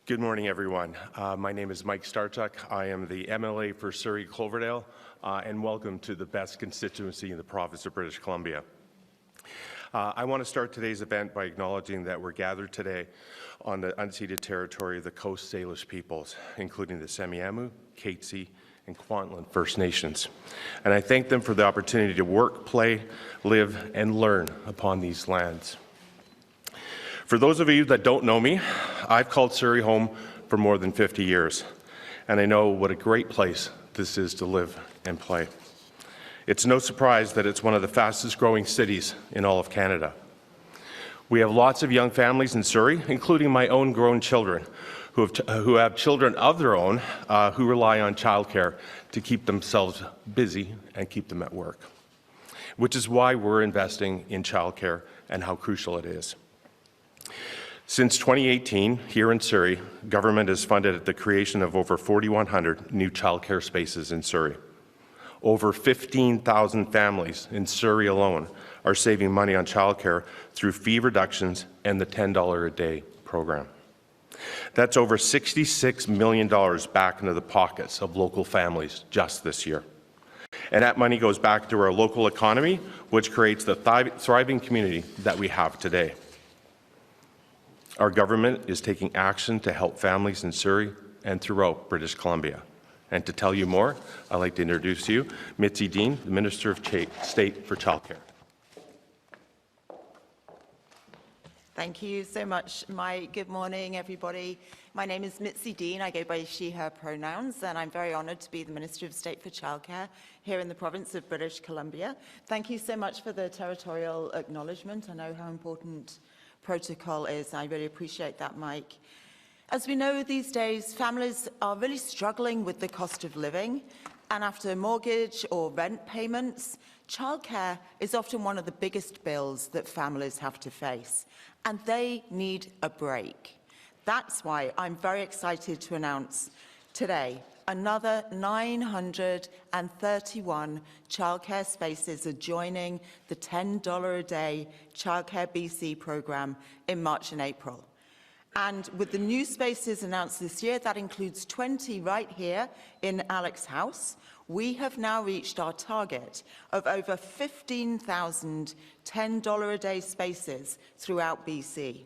Good morning, everyone. My name is Mike Starchuk. I am the MLA for Surrey, Cloverdale, and welcome to the best constituency in the province of British Columbia. I want to start today's event by acknowledging that we're gathered today on the unceded territory of the Coast Salish peoples, including the Semiahmoo, Katzie, and Kwantlen First Nations. And I thank them for the opportunity to work, play, live, and learn upon these lands. For those of you that don't know me, I've called Surrey home for more than 50 years, and I know what a great place this is to live and play. It's no surprise that it's one of the fastest growing cities in all of Canada. We have lots of young families in Surrey, including my own grown children, who have children of their own who rely on childcare to keep themselves busy and keep them at work, which is why we're investing in childcare and how crucial it is. Since 2018, here in Surrey, government has funded the creation of over 4,100 new childcare spaces in Surrey. Over 15,000 families in Surrey alone are saving money on childcare through fee reductions and the $10 a day program. That's over $66 million back into the pockets of local families just this year. And that money goes back to our local economy, which creates the thriving community that we have today. Our government is taking action to help families in Surrey and throughout British Columbia. And to tell you more, I'd like to introduce to you Mitzi Dean, the Minister of State for Childcare. Thank you so much, Mike. Good morning, everybody. My name is Mitzi Dean. I go by she, her pronouns, and I'm very honoured to be the Minister of State for Childcare here in the province of British Columbia. Thank you so much for the territorial acknowledgement. I know how important protocol is. I really appreciate that, Mike. As we know these days, families are really struggling with the cost of living, and after mortgage or rent payments, childcare is often one of the biggest bills that families have to face, and they need a break. That's why I'm very excited to announce today another 931 childcare spaces are joining the $10 a day Childcare BC programme in March and April. And with the new spaces announced this year, that includes 20 right here in Alex House. We have now reached our target of over 15,000 $10 a day spaces throughout BC.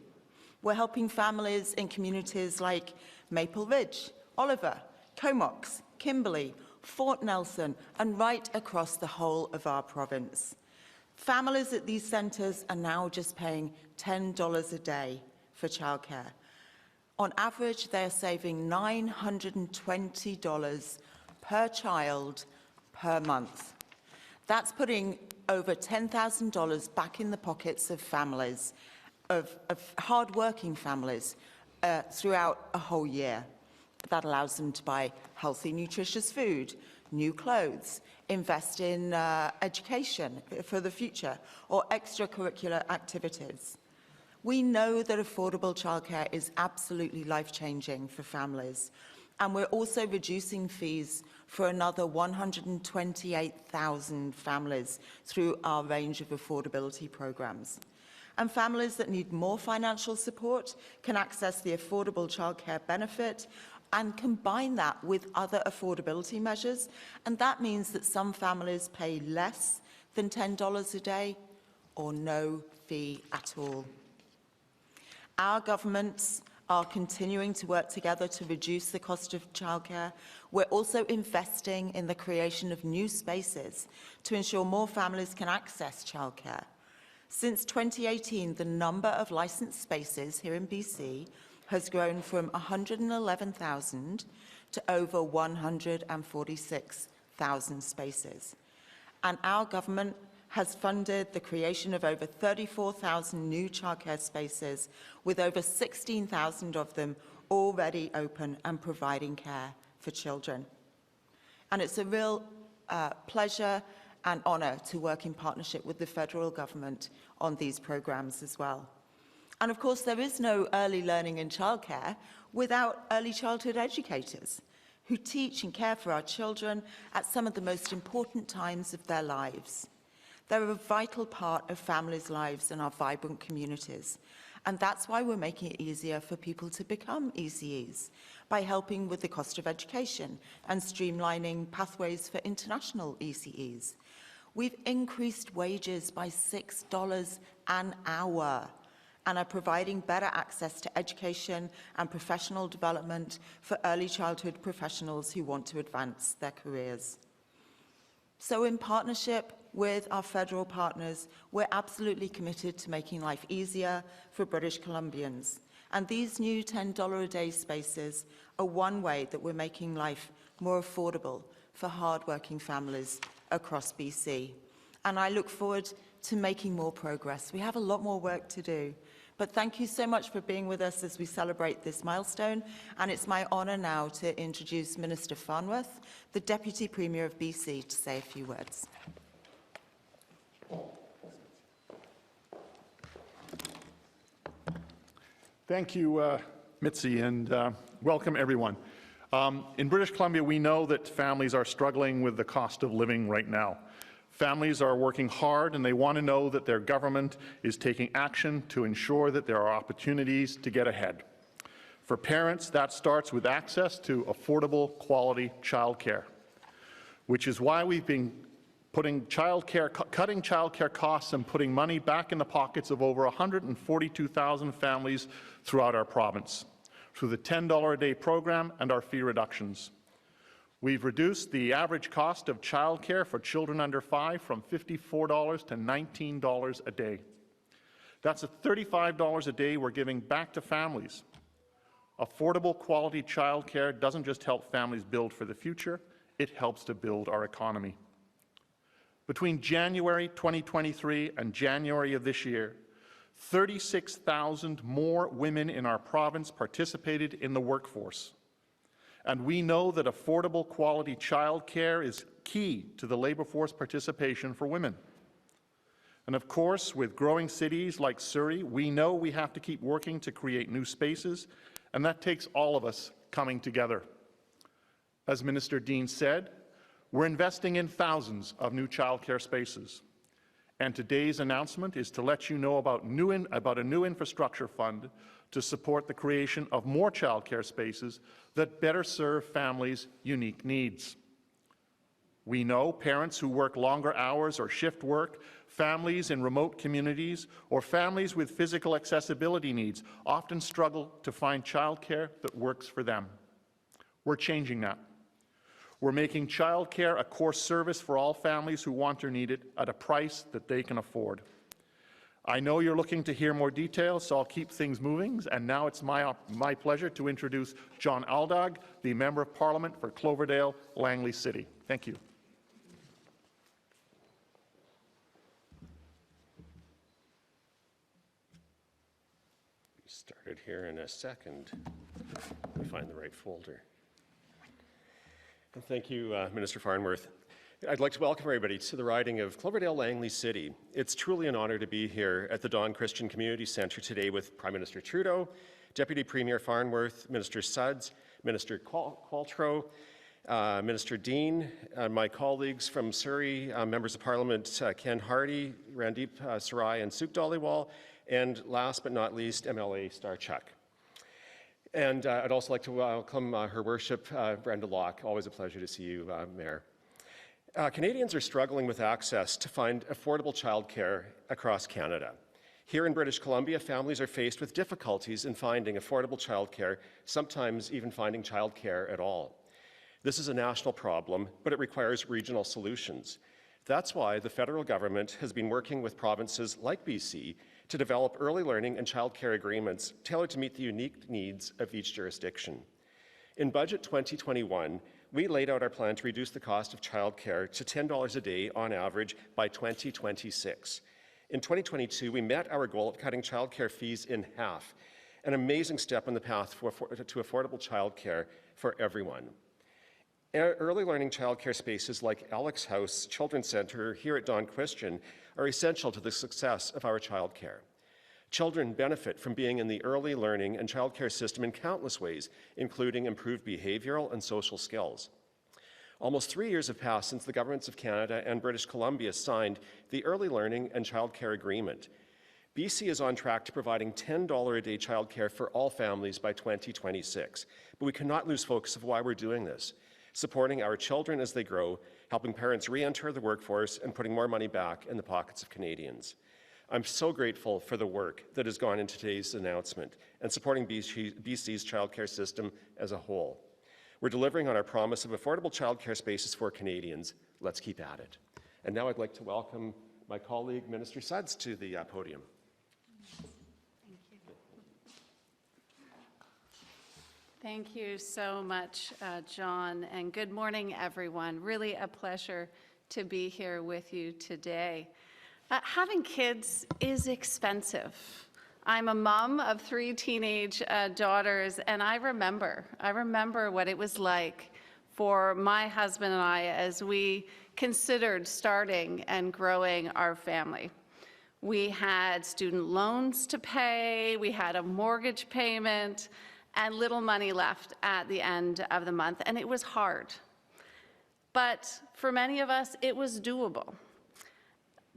We're helping families in communities like Maple Ridge, Oliver, Comox, Kimberley, Fort Nelson, and right across the whole of our province. Families at these centres are now just paying $10 a day for childcare. On average, they're saving $920 per child per month. That's putting over $10,000 back in the pockets of families, of hard-working families, throughout a whole year. That allows them to buy healthy, nutritious food, new clothes, invest in education for the future, or extracurricular activities. We know that affordable childcare is absolutely life-changing for families, and we're also reducing fees for another 128,000 families through our range of affordability programs. And families that need more financial support can access the affordable childcare benefit and combine that with other affordability measures. And that means that some families pay less than $10 a day or no fee at all. Our governments are continuing to work together to reduce the cost of childcare. We're also investing in the creation of new spaces to ensure more families can access childcare. Since 2018, the number of licensed spaces here in BC has grown from 111,000 to over 146,000 spaces. And our government has funded the creation of over 34,000 new childcare spaces, with over 16,000 of them already open and providing care for children. And it's a real pleasure and honour to work in partnership with the federal government on these programmes as well. And of course, there is no early learning in childcare without early childhood educators who teach and care for our children at some of the most important times of their lives. They're a vital part of families' lives and our vibrant communities. And that's why we're making it easier for people to become ECEs, by helping with the cost of education and streamlining pathways for international ECEs. We've increased wages by $6 an hour and are providing better access to education and professional development for early childhood professionals who want to advance their careers. So in partnership with our federal partners, we're absolutely committed to making life easier for British Columbians. And these new $10 a day spaces are one way that we're making life more affordable for hard-working families across BC. And I look forward to making more progress. We have a lot more work to do. But thank you so much for being with us as we celebrate this milestone. And it's my honour now to introduce Minister Farnworth, the Deputy Premier of BC, to say a few words. Thank you, Mitzi, and welcome everyone. In British Columbia, we know that families are struggling with the cost of living right now. Families are working hard and they want to know that their government is taking action to ensure that there are opportunities to get ahead. For parents, that starts with access to affordable, quality childcare, which is why we've been cutting childcare costs and putting money back in the pockets of over 142,000 families throughout our province, through the $10 a day program and our fee reductions. We've reduced the average cost of childcare for children under 5 from $54 to $19 a day. That's $35 a day we're giving back to families. Affordable, quality childcare doesn't just help families build for the future, it helps to build our economy. Between January 2023 and January of this year, 36,000 more women in our province participated in the workforce. And we know that affordable, quality childcare is key to the labour force participation for women. And of course, with growing cities like Surrey, we know we have to keep working to create new spaces, and that takes all of us coming together. As Minister Dean said, we're investing in thousands of new childcare spaces. And today's announcement is to let you know about a new infrastructure fund to support the creation of more childcare spaces that better serve families' unique needs. We know parents who work longer hours or shift work, families in remote communities, or families with physical accessibility needs often struggle to find childcare that works for them. We're changing that. We're making childcare a core service for all families who want or need it at a price that they can afford. I know you're looking to hear more details, so I'll keep things moving. And now it's my pleasure to introduce John Aldag, the Member of Parliament for Cloverdale, Langley City. Thank you. We started here in a second. Let me find the right folder. And thank you, Minister Farnworth. I'd like to welcome everybody to the riding of Cloverdale, Langley City. It's truly an honour to be here at the Dawn Christian Community Centre today with Prime Minister Trudeau, Deputy Premier Farnworth, Minister Sudds, Minister Qualtrough, Minister Dean, my colleagues from Surrey, Members of Parliament Ken Hardy, Randeep Sarai, and Suk Dhaliwal, and last but not least, MLA Starchuk. And I'd also like to welcome Her Worship Brenda Locke. Always a pleasure to see you, Mayor. Canadians are struggling with access to find affordable childcare across Canada. Here in British Columbia, families are faced with difficulties in finding affordable childcare, sometimes even finding childcare at all. This is a national problem, but it requires regional solutions. That's why the federal government has been working with provinces like BC to develop early learning and childcare agreements tailored to meet the unique needs of each jurisdiction. In Budget 2021, we laid out our plan to reduce the cost of childcare to $10 a day on average by 2026. In 2022, we met our goal of cutting childcare fees in half, an amazing step on the path to affordable childcare for everyone. Early learning childcare spaces like Alex House Children's Centre here at Dawn Christian are essential to the success of our childcare. Children benefit from being in the early learning and childcare system in countless ways, including improved behavioral and social skills. Almost 3 years have passed since the governments of Canada and British Columbia signed the Early Learning and Childcare Agreement. BC is on track to providing $10 a day childcare for all families by 2026, but we cannot lose focus of why we're doing this. Supporting our children as they grow, helping parents re-enter the workforce, and putting more money back in the pockets of Canadians. I'm so grateful for the work that has gone into today's announcement and supporting BC's childcare system as a whole. We're delivering on our promise of affordable childcare spaces for Canadians. Let's keep at it. And now I'd like to welcome my colleague, Minister Sudds, to the podium. Thank you so much, John, and good morning, everyone. Really a pleasure to be here with you today. Having kids is expensive. I'm a mom of 3 teenage daughters, and I remember what it was like for my husband and I as we considered starting and growing our family. We had student loans to pay, we had a mortgage payment, and little money left at the end of the month, and it was hard. But for many of us, it was doable.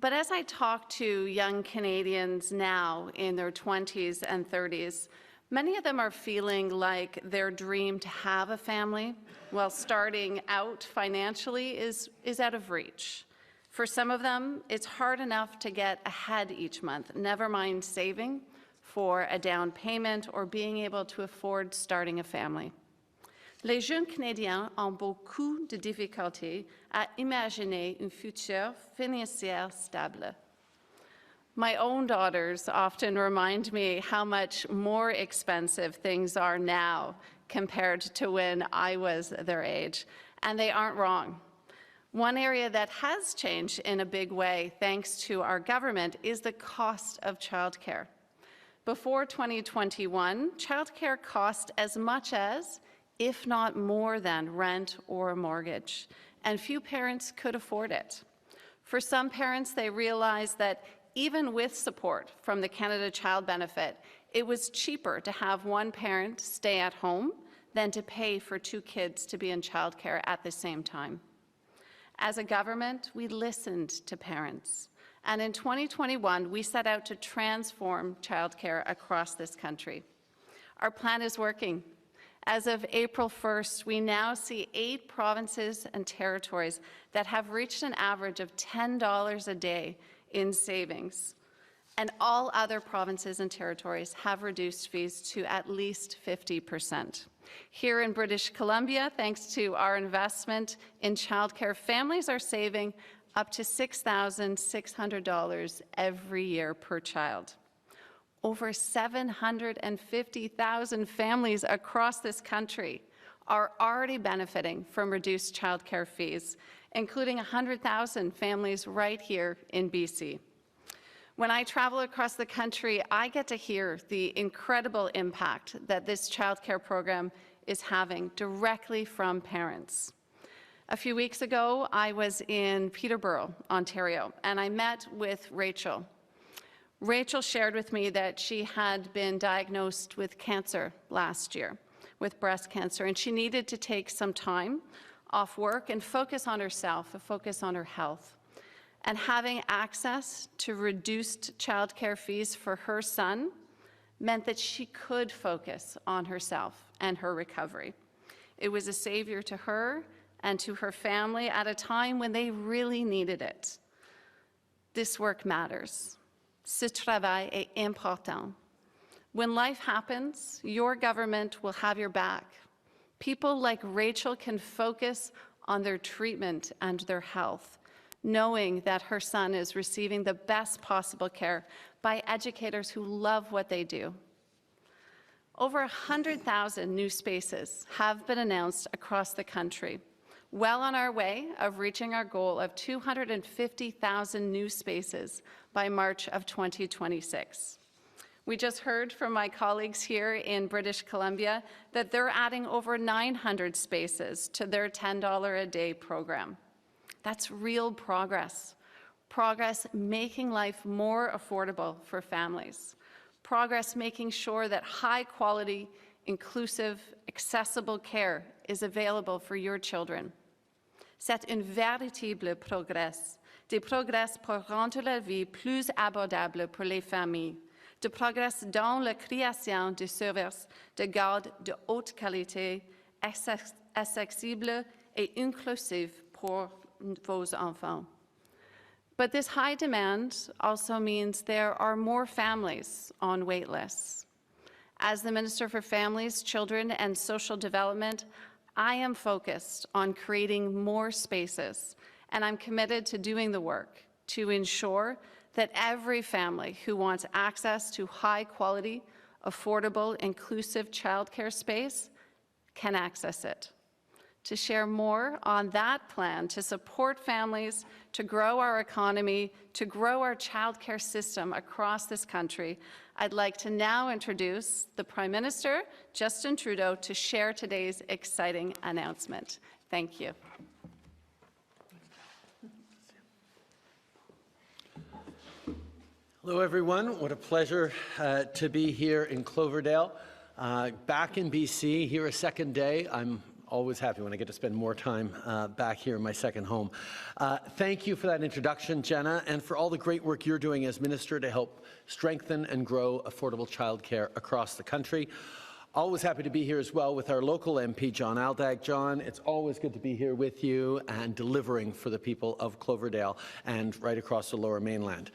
But as I talk to young Canadians now in their 20s and 30s, many of them are feeling like their dream to have a family while starting out financially is out of reach. For some of them, it's hard enough to get ahead each month, never mind saving for a down payment or being able to afford starting a family. Les jeunes Canadiens ont beaucoup de difficultés à imaginer un futur financier stable. My own daughters often remind me how much more expensive things are now compared to when I was their age, and they aren't wrong. One area that has changed in a big way, thanks to our government, is the cost of childcare. Before 2021, childcare cost as much as, if not more than, rent or a mortgage, and few parents could afford it. For some parents, they realized that even with support from the Canada Child Benefit, it was cheaper to have one parent stay at home than to pay for 2 kids to be in childcare at the same time. As a government, we listened to parents. And in 2021, we set out to transform childcare across this country. Our plan is working. As of April 1st, we now see 8 provinces and territories that have reached an average of $10 a day in savings. And all other provinces and territories have reduced fees to at least 50%. Here in British Columbia, thanks to our investment in childcare, families are saving up to $6,600 every year per child. Over 750,000 families across this country are already benefiting from reduced childcare fees, including 100,000 families right here in BC. When I travel across the country, I get to hear the incredible impact that this childcare program is having directly from parents. A few weeks ago, I was in Peterborough, Ontario, and I met with Rachel. Rachel shared with me that she had been diagnosed with cancer last year, with breast cancer, and she needed to take some time off work and focus on herself, focus on her health. And having access to reduced childcare fees for her son meant that she could focus on herself and her recovery. It was a savior to her and to her family at a time when they really needed it. This work matters. Ce travail est important. When life happens, your government will have your back. People like Rachel can focus on their treatment and their health, knowing that her son is receiving the best possible care by educators who love what they do. Over 100,000 new spaces have been announced across the country, well on our way of reaching our goal of 250,000 new spaces by March of 2026. We just heard from my colleagues here in British Columbia that they're adding over 900 spaces to their $10 a day program. That's real progress. Progress making life more affordable for families. Progress making sure that high quality, inclusive, accessible care is available for your children. C'est un véritable progrès, des progrès pour rendre la vie plus abordable pour les familles, de progrès dans la création de services de garde de haute qualité, accessibles et inclusifs pour vos enfants. But this high demand also means there are more families on wait lists. As the Minister for Families, Children and Social Development, I am focused on creating more spaces, and I'm committed to doing the work to ensure that every family who wants access to high-quality, affordable, inclusive childcare space can access it. To share more on that plan to support families, to grow our economy, to grow our childcare system across this country, I'd like to now introduce the Prime Minister, Justin Trudeau, to share today's exciting announcement. Thank you. Hello, everyone. What a pleasure to be here in Cloverdale. Back in BC, here a second day. I'm always happy when I get to spend more time back here in my second home. Thank you for that introduction, Jenna, and for all the great work you're doing as Minister to help strengthen and grow affordable childcare across the country. Always happy to be here as well with our local MP, John Aldag. John, it's always good to be here with you and delivering for the people of Cloverdale and right across the Lower Mainland.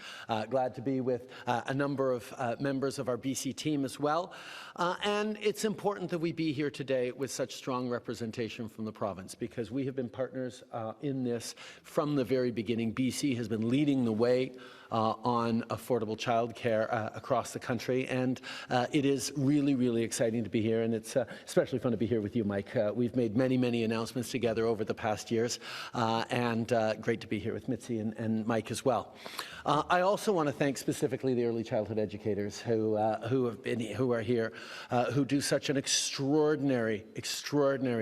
Glad to be with a number of members of our BC team as well. And it's important that we be here today with such strong representation from the province, because we have been partners in this from the very beginning. BC has been leading the way on affordable childcare across the country, and it is really, really exciting to be here, and it's especially fun to be here with you, Mike. We've made many, many announcements together over the past years, and great to be here with Mitzi and Mike as well. I also want to thank specifically the early childhood educators who are here, who do such an extraordinary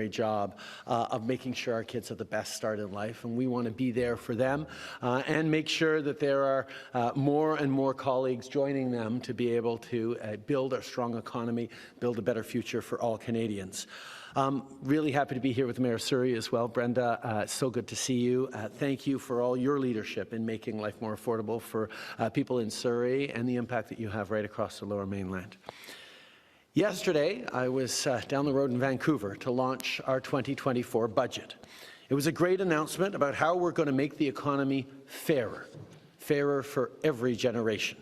job of making sure our kids have the best start in life, and we want to be there for them and make sure that there are more and more colleagues joining them to be able to build a strong economy, build a better future for all Canadians. Really happy to be here with Mayor of Surrey as well. Brenda, so good to see you. Thank you for all your leadership in making life more affordable for people in Surrey and the impact that you have right across the Lower Mainland. Yesterday, I was down the road in Vancouver to launch our 2024 budget. It was a great announcement about how we're going to make the economy fairer for every generation.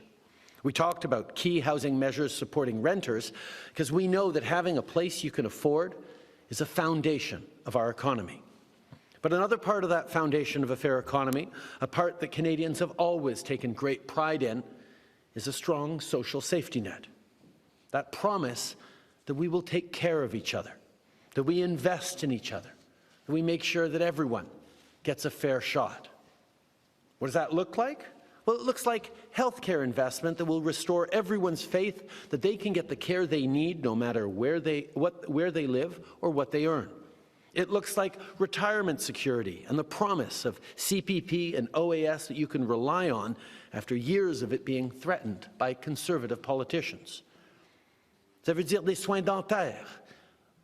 We talked about key housing measures supporting renters, because we know that having a place you can afford is a foundation of our economy. But another part of that foundation of a fair economy, a part that Canadians have always taken great pride in, is a strong social safety net. That promise that we will take care of each other, that we invest in each other, that we make sure that everyone gets a fair shot. What does that look like? Well, it looks like healthcare investment that will restore everyone's faith that they can get the care they need no matter where they live or what they earn. It looks like retirement security and the promise of CPP and OAS that you can rely on after years of it being threatened by conservative politicians. Ça veut dire des soins dentaires,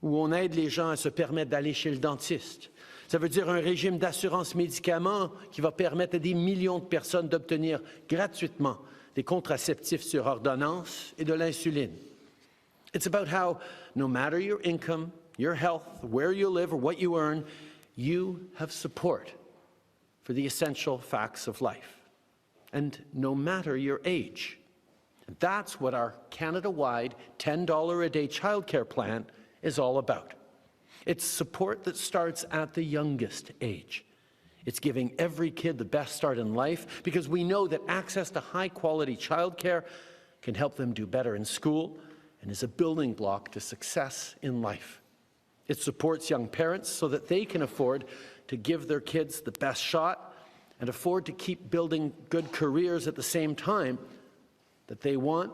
où on aide les gens à se permettre d'aller chez le dentiste. Ça veut dire un régime d'assurance médicaments qui va permettre à des millions de personnes d'obtenir gratuitement des contraceptifs sur ordonnance et de l'insuline. It's about how, no matter your income, your health, where you live, or what you earn, you have support for the essential facts of life. And no matter your age. And that's what our Canada-wide $10 a day childcare plan is all about. It's support that starts at the youngest age. It's giving every kid the best start in life, because we know that access to high-quality childcare can help them do better in school and is a building block to success in life. It supports young parents so that they can afford to give their kids the best shot and afford to keep building good careers at the same time that they want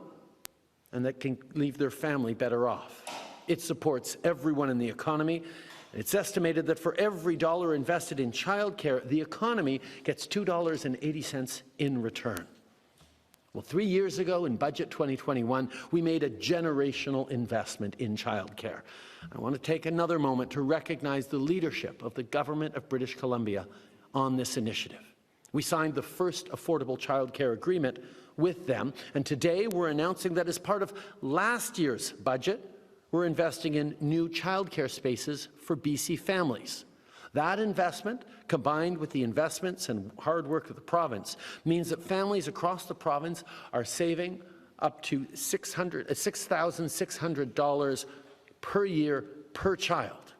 and that can leave their family better off. It supports everyone in the economy. It's estimated that for every dollar invested in childcare, the economy gets $2.80 in return. Well, 3 years ago in Budget 2021, we made a generational investment in childcare. I want to take another moment to recognize the leadership of the Government of British Columbia on this initiative. We signed the first affordable childcare agreement with them, and today we're announcing that as part of last year's budget, we're investing in new childcare spaces for BC families. That investment, combined with the investments and hard work of the province, means that families across the province are saving up to $6,600 per year per child,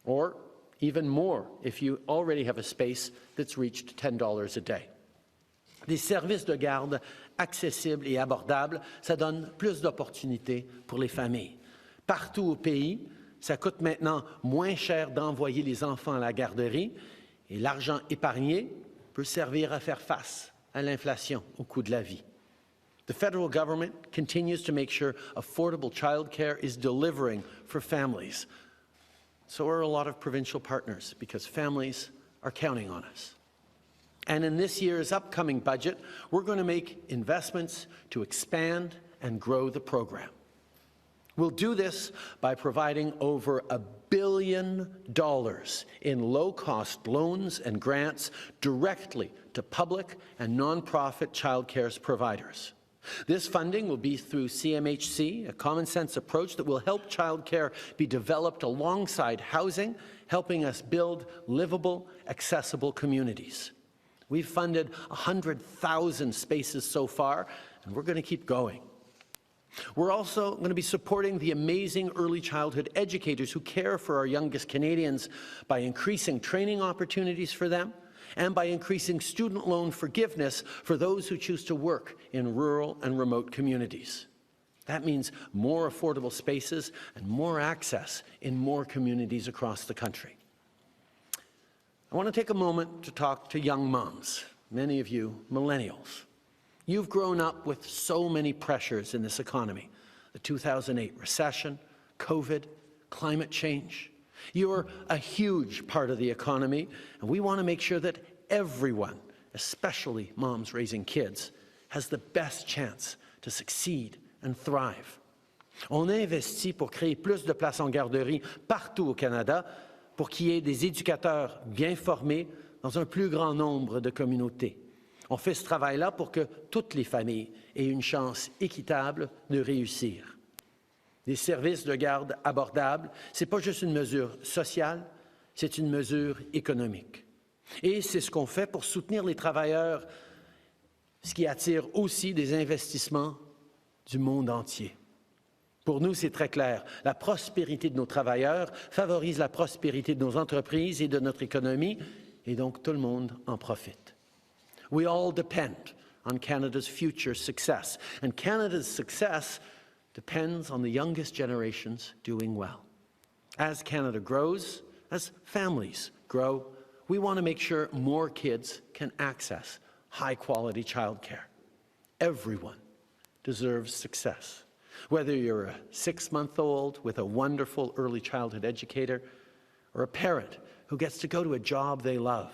or even more if you already have a space that's reached $10 a day. Des services de garde accessibles et abordables, ça donne plus d'opportunités pour les familles. Partout au pays, ça coûte maintenant moins cher d'envoyer les enfants à la garderie et l'argent épargné peut servir à faire face à l'inflation, au coût de la vie. The federal government continues to make sure affordable childcare is delivering for families. So are a lot of provincial partners, because families are counting on us. And in this year's upcoming budget, we're going to make investments to expand and grow the program. We'll do this by providing over $1 billion in low-cost loans and grants directly to public and nonprofit childcare providers. This funding will be through CMHC, a common-sense approach that will help childcare be developed alongside housing, helping us build livable, accessible communities. We've funded 100,000 spaces so far, and we're going to keep going. We're also going to be supporting the amazing early childhood educators who care for our youngest Canadians by increasing training opportunities for them and by increasing student loan forgiveness for those who choose to work in rural and remote communities. That means more affordable spaces and more access in more communities across the country. I want to take a moment to talk to young moms, many of you millennials. You've grown up with so many pressures in this economy: the 2008 recession, COVID, climate change. You're a huge part of the economy, and we want to make sure that everyone, especially moms raising kids, has the best chance to succeed and thrive. On investit pour créer plus de places en garderie partout au Canada, pour qu'il y ait des éducateurs bien formés dans un plus grand nombre de communautés. On fait ce travail-là pour que toutes les familles aient une chance équitable de réussir. Des services de garde abordables, ce n'est pas juste une mesure sociale, c'est une mesure économique. Et c'est ce qu'on fait pour soutenir les travailleurs, ce qui attire aussi des investissements du monde entier. Pour nous, c'est très clair. La prospérité de nos travailleurs favorise la prospérité de nos entreprises et de notre économie, et donc tout le monde en profite. We all depend on Canada's future success, and Canada's success depends on the youngest generations doing well. As Canada grows, as families grow, we want to make sure more kids can access high-quality childcare. Everyone deserves success. Whether you're a 6-month-old with a wonderful early childhood educator, or a parent who gets to go to a job they love,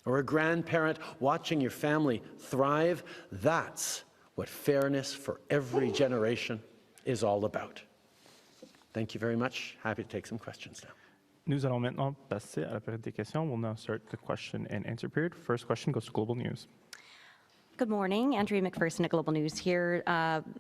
or a grandparent watching your family thrive, that's what fairness for every generation is all about. Thank you very much. Happy to take some questions now. Nous allons maintenant passer à la période des questions. We'll now start the question and answer period. First question goes to Global News. Good morning, Andrea McPherson at Global News here.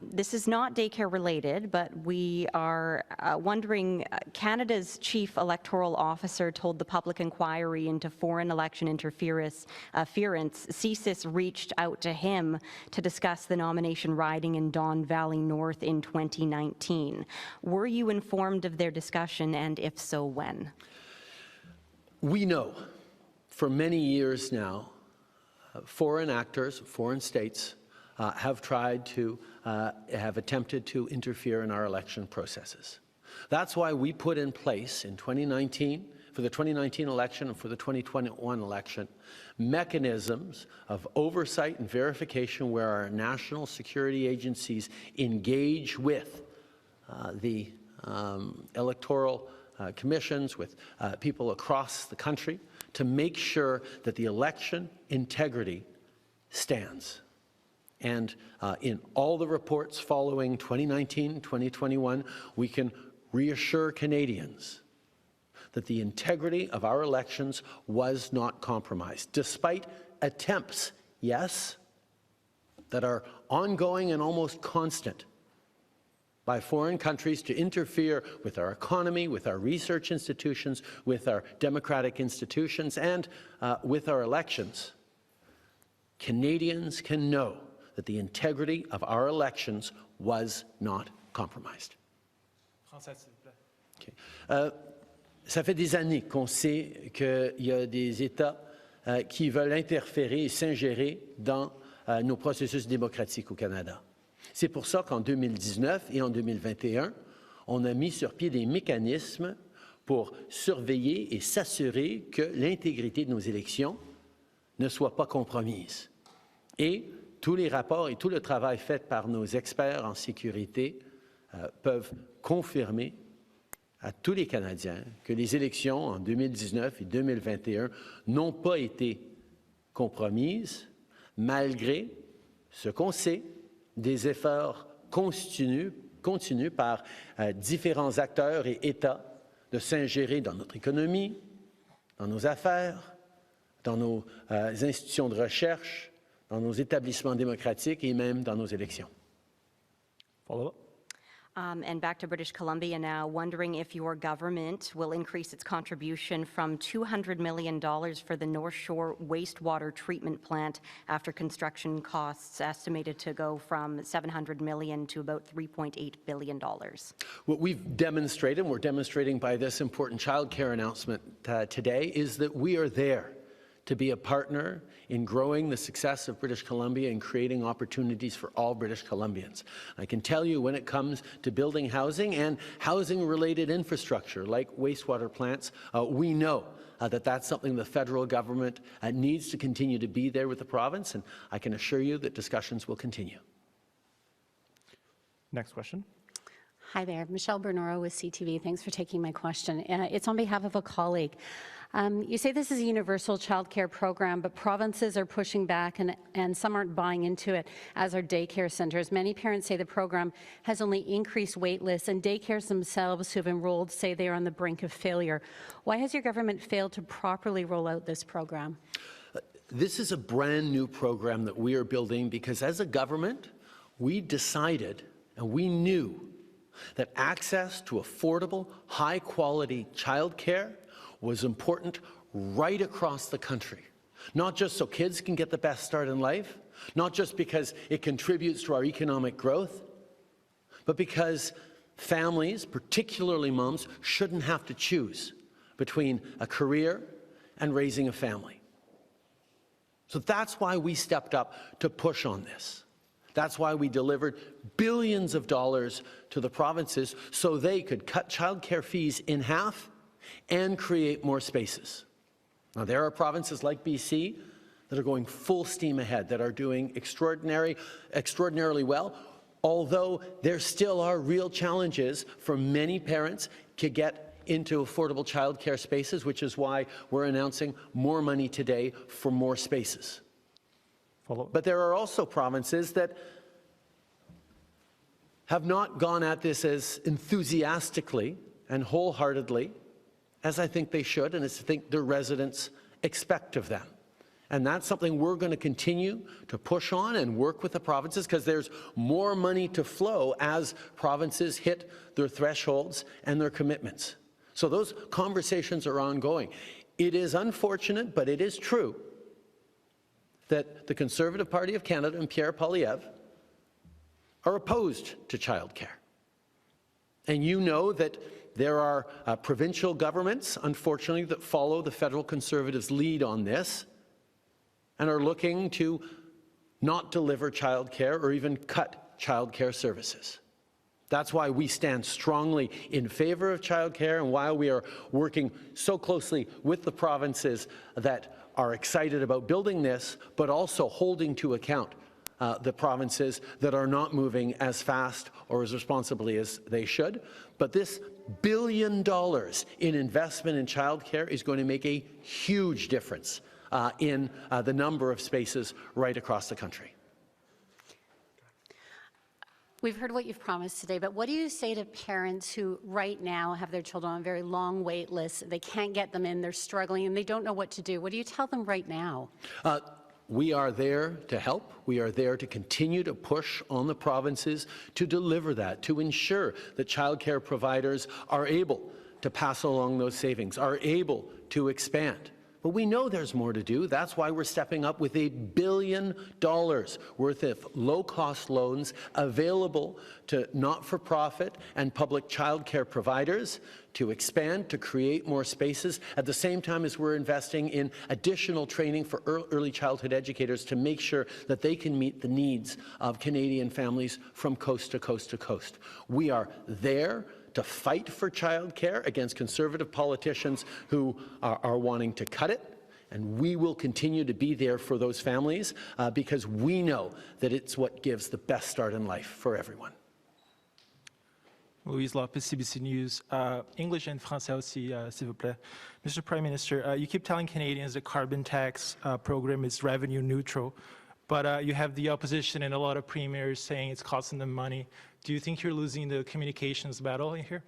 This is not daycare related, but we are wondering, Canada's chief electoral officer told the public inquiry into foreign election interference, CSIS reached out to him to discuss the nomination riding in Don Valley North in 2019. Were you informed of their discussion, and if so, when? We know for many years now, foreign actors, foreign states, have attempted to interfere in our election processes. That's why we put in place in 2019, for the 2019 election and for the 2021 election, mechanisms of oversight and verification where our national security agencies engage with the electoral commissions, with people across the country, to make sure that the election integrity stands. And in all the reports following 2019, 2021, we can reassure Canadians that the integrity of our elections was not compromised, despite attempts, yes, that are ongoing and almost constant by foreign countries to interfere with our economy, with our research institutions, with our democratic institutions, and with our elections. Canadians can know that the integrity of our elections was not compromised. Okay. Ça fait des années qu'on sait qu'il y a des États qui veulent interférer et s'ingérer dans nos processus démocratiques au Canada. C'est pour ça qu'en 2019 et en 2021, on a mis sur pied des mécanismes pour surveiller et s'assurer que l'intégrité de nos élections ne soit pas compromise. Et tous les rapports et tout le travail fait par nos experts en sécurité peuvent confirmer à tous les Canadiens que les élections en 2019 et 2021 n'ont pas été compromises, malgré ce qu'on sait des efforts continus par différents acteurs et États de s'ingérer dans notre économie, dans nos affaires, dans nos institutions de recherche, dans nos établissements démocratiques et même dans nos élections. Follow-up. And back to British Columbia now, wondering if your government will increase its contribution from $200 million for the North Shore wastewater treatment plant after construction costs estimated to go from $700 million to about $3.8 billion. What we've demonstrated, and we're demonstrating by this important childcare announcement today, is that we are there to be a partner in growing the success of British Columbia and creating opportunities for all British Columbians. I can tell you when it comes to building housing and housing-related infrastructure like wastewater plants, we know that that's something the federal government needs to continue to be there with the province, and I can assure you that discussions will continue. Next question. Hi there, Michelle Bernoro with CTV. Thanks for taking my question. It's on behalf of a colleague. You say this is a universal childcare program, but provinces are pushing back and some aren't buying into it, as are daycare centres. Many parents say the program has only increased wait lists, and daycares themselves who have enrolled say they are on the brink of failure. Why has your government failed to properly roll out this program? This is a brand new program that we are building because as a government, we decided and we knew that access to affordable, high-quality childcare was important right across the country. Not just so kids can get the best start in life, not just because it contributes to our economic growth, but because families, particularly moms, shouldn't have to choose between a career and raising a family. So that's why we stepped up to push on this. That's why we delivered billions of dollars to the provinces so they could cut childcare fees in half and create more spaces. Now, there are provinces like BC that are going full steam ahead, that are doing extraordinarily well, although there still are real challenges for many parents to get into affordable childcare spaces, which is why we're announcing more money today for more spaces. But there are also provinces that have not gone at this as enthusiastically and wholeheartedly as I think they should, and as I think their residents expect of them. And that's something we're going to continue to push on and work with the provinces, because there's more money to flow as provinces hit their thresholds and their commitments. So those conversations are ongoing. It is unfortunate, but it is true that the Conservative Party of Canada and Pierre Poilievre are opposed to childcare. And you know that there are provincial governments, unfortunately, that follow the federal Conservatives' lead on this and are looking to not deliver childcare or even cut childcare services. That's why we stand strongly in favor of childcare and why we are working so closely with the provinces that are excited about building this, but also holding to account the provinces that are not moving as fast or as responsibly as they should. But this $1 billion in investment in childcare is going to make a huge difference in the number of spaces right across the country. We've heard what you've promised today, but what do you say to parents who right now have their children on very long wait lists? They can't get them in, they're struggling, and they don't know what to do. What do you tell them right now? We are there to help. We are there to continue to push on the provinces to deliver that, to ensure that childcare providers are able to pass along those savings, are able to expand. But we know there's more to do. That's why we're stepping up with $1 billion worth of low-cost loans available to not-for-profit and public childcare providers to expand, to create more spaces, at the same time as we're investing in additional training for early childhood educators to make sure that they can meet the needs of Canadian families from coast to coast to coast. We are there to fight for childcare against Conservative politicians who are wanting to cut it, and we will continue to be there for those families because we know that it's what gives the best start in life for everyone. Louise Lopez, CBC News. English and français aussi, s'il vous plaît. Mr. Prime Minister, you keep telling Canadians the carbon tax program is revenue neutral, but you have the opposition and a lot of premiers saying it's costing them money. Do you think you're losing the communications battle here?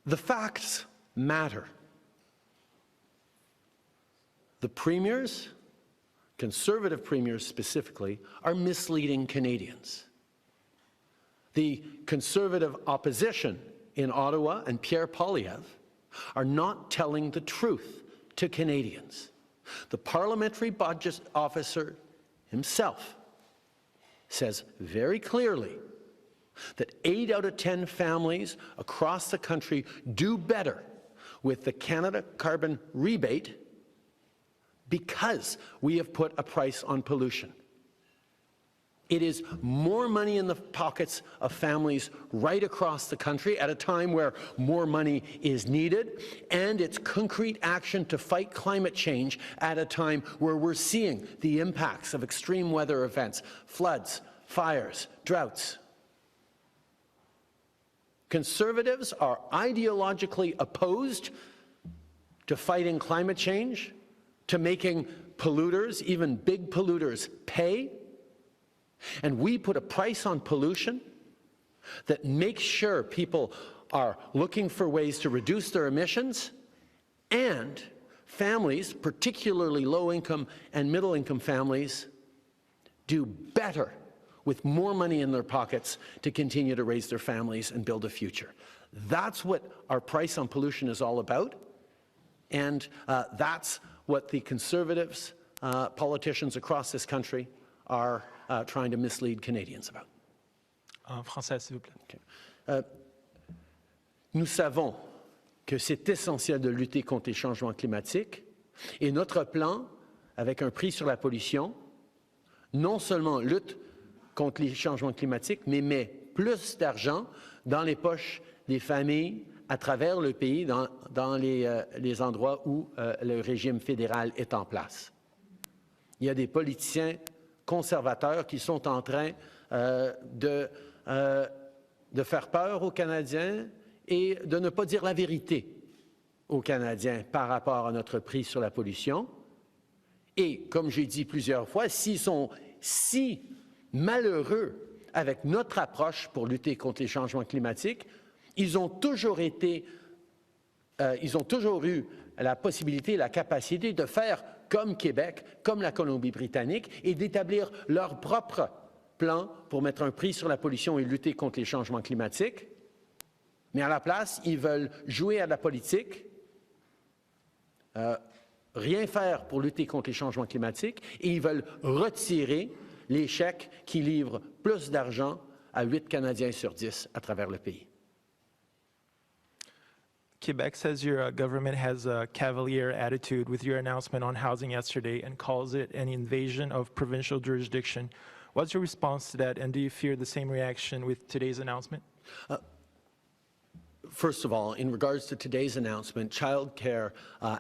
The facts matter. The premiers, Conservative premiers specifically, are misleading Canadians. The Conservative opposition in Ottawa and Pierre Poilievre are not telling the truth to Canadians. The Parliamentary Budget Officer himself says very clearly that 8 out of 10 families across the country do better with the Canada Carbon Rebate because we have put a price on pollution. It is more money in the pockets of families right across the country at a time where more money is needed, and it's concrete action to fight climate change at a time where we're seeing the impacts of extreme weather events, floods, fires, droughts. Conservatives are ideologically opposed to fighting climate change, to making polluters, even big polluters, pay. And we put a price on pollution that makes sure people are looking for ways to reduce their emissions, and families, particularly low-income and middle-income families, do better with more money in their pockets to continue to raise their families and build a future. That's what our price on pollution is all about, and that's what the Conservatives, politicians across this country, are trying to mislead Canadians about. En français, s'il vous plaît. Okay. Nous savons que c'est essentiel de lutter contre les changements climatiques, et notre plan, avec un prix sur la pollution, non seulement lutte contre les changements climatiques, mais met plus d'argent dans les poches des familles à travers le pays, dans les endroits où le régime fédéral est en place. Il y a des politiciens conservateurs qui sont en train de faire peur aux Canadiens et de ne pas dire la vérité aux Canadiens par rapport à notre prix sur la pollution. Et, comme j'ai dit plusieurs fois, s'ils sont si malheureux avec notre approche pour lutter contre les changements climatiques, ils ont toujours eu la possibilité, la capacité de faire comme Québec, comme la Colombie-Britannique, et d'établir leur propre plan pour mettre un prix sur la pollution et lutter contre les changements climatiques. Mais à la place, ils veulent jouer à la politique, rien faire pour lutter contre les changements climatiques, et ils veulent retirer les chèques qui livrent plus d'argent à 8 Canadiens sur 10 à travers le pays. Quebec says your government has a cavalier attitude with your announcement on housing yesterday and calls it an invasion of provincial jurisdiction. What's your response to that, and do you fear the same reaction with today's announcement? First of all, in regards to today's announcement, childcare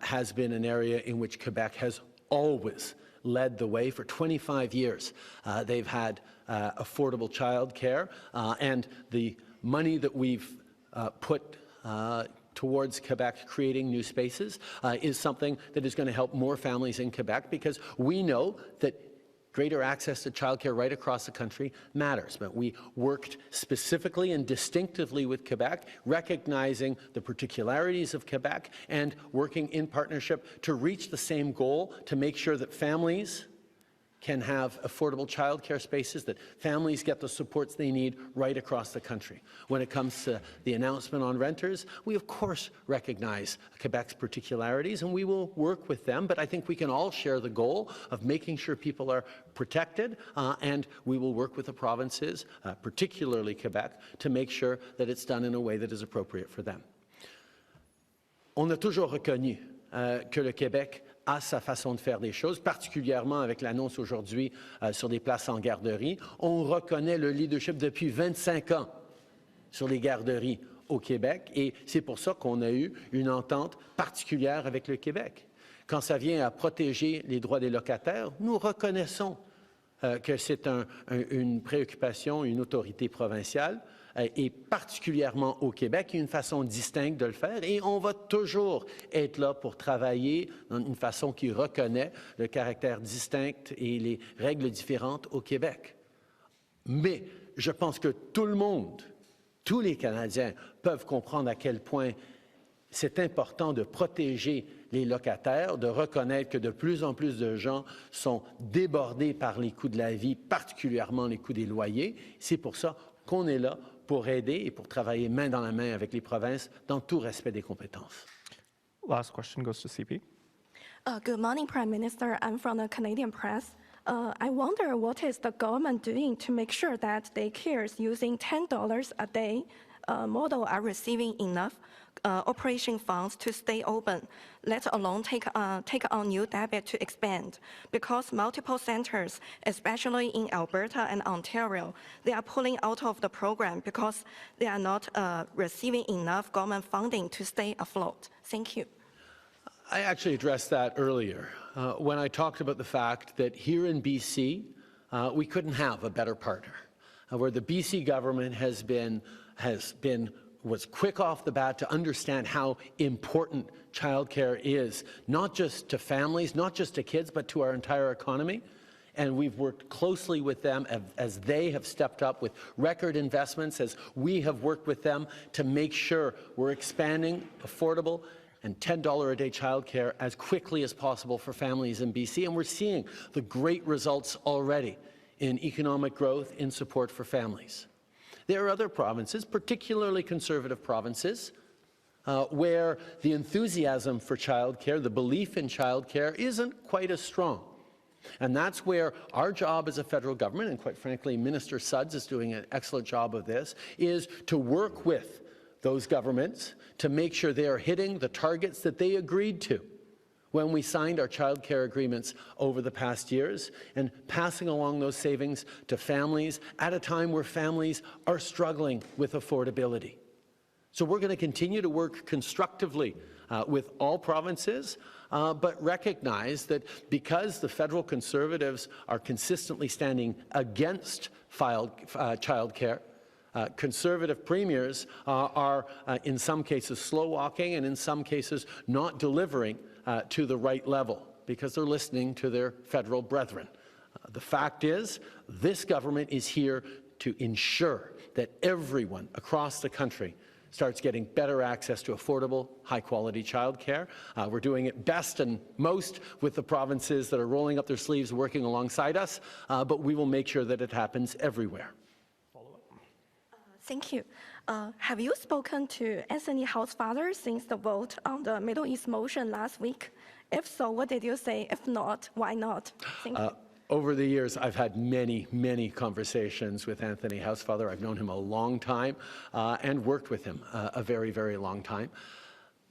has been an area in which Quebec has always led the way. For 25 years, they've had affordable childcare, and the money that we've put towards Quebec creating new spaces is something that is going to help more families in Quebec, because we know that greater access to childcare right across the country matters. But we worked specifically and distinctively with Quebec, recognizing the particularities of Quebec and working in partnership to reach the same goal, to make sure that families can have affordable childcare spaces, that families get the supports they need right across the country. When it comes to the announcement on renters, we of course recognize Quebec's particularities and we will work with them, but I think we can all share the goal of making sure people are protected, and we will work with the provinces, particularly Quebec, to make sure that it's done in a way that is appropriate for them. On a toujours reconnu que le Québec à sa façon de faire des choses, particulièrement avec l'annonce aujourd'hui sur des places en garderie. On reconnaît le leadership depuis 25 ans sur les garderies au Québec et c'est pour ça qu'on a eu une entente particulière avec le Québec. Quand ça vient à protéger les droits des locataires, nous reconnaissons que c'est une préoccupation, une autorité provinciale, et particulièrement au Québec, une façon distincte de le faire, et on va toujours être là pour travailler d'une façon qui reconnaît le caractère distinct et les règles différentes au Québec. Mais je pense que tout le monde, tous les Canadiens peuvent comprendre à quel point c'est important de protéger les locataires, de reconnaître que de plus en plus de gens sont débordés par les coûts de la vie, particulièrement les coûts des loyers. C'est pour ça qu'on est là pour aider et pour travailler main dans la main avec les provinces dans tout respect des compétences. Last question goes to CP. Good morning, Prime Minister. I'm from the Canadian Press. I wonder what is the government doing to make sure that daycares using $10 a day model are receiving enough operation funds to stay open, let alone take on new debit to expand. Because multiple centers, especially in Alberta and Ontario, they are pulling out of the program because they are not receiving enough government funding to stay afloat. Thank you. I actually addressed that earlier when I talked about the fact that here in BC, we couldn't have a better partner, where the BC government was quick off the bat to understand how important childcare is, not just to families, not just to kids, but to our entire economy. And we've worked closely with them as they have stepped up with record investments, as we have worked with them to make sure we're expanding affordable and $10 a day childcare as quickly as possible for families in BC. And we're seeing the great results already in economic growth, in support for families. There are other provinces, particularly conservative provinces, where the enthusiasm for childcare, the belief in childcare, isn't quite as strong. And that's where our job as a federal government, and quite frankly, Minister Sudds is doing an excellent job of this, is to work with those governments to make sure they are hitting the targets that they agreed to when we signed our childcare agreements over the past years, and passing along those savings to families at a time where families are struggling with affordability. So we're going to continue to work constructively with all provinces, but recognize that because the federal Conservatives are consistently standing against childcare, Conservative premiers are in some cases slow-walking and in some cases not delivering to the right level because they're listening to their federal brethren. The fact is, this government is here to ensure that everyone across the country starts getting better access to affordable, high-quality childcare. We're doing it best and most with the provinces that are rolling up their sleeves working alongside us, but we will make sure that it happens everywhere. Thank you. Have you spoken to Anthony House's father since the vote on the Middle East motion last week? If so, what did you say? If not, why not? Thank you. Over the years, I've had many, many conversations with Anthony House's father. I've known him a long time and worked with him a very, very long time.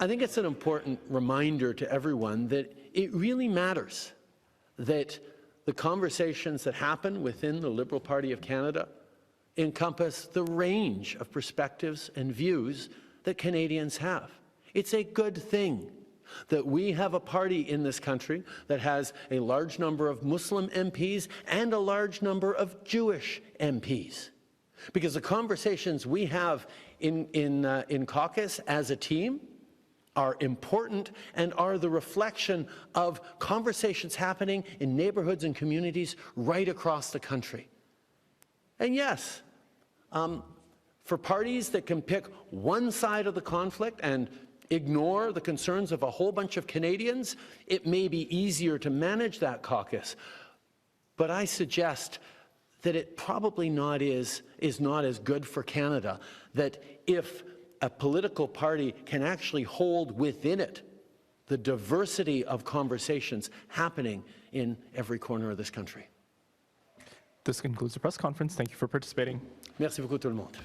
I think it's an important reminder to everyone that it really matters that the conversations that happen within the Liberal Party of Canada encompass the range of perspectives and views that Canadians have. It's a good thing that we have a party in this country that has a large number of Muslim MPs and a large number of Jewish MPs. Because the conversations we have in caucus as a team are important and are the reflection of conversations happening in neighborhoods and communities right across the country. And yes, for parties that can pick one side of the conflict and ignore the concerns of a whole bunch of Canadians, it may be easier to manage that caucus. But I suggest that it probably is not as good for Canada, that if a political party can actually hold within it the diversity of conversations happening in every corner of this country. This concludes the press conference. Thank you for participating. Merci beaucoup tout le monde.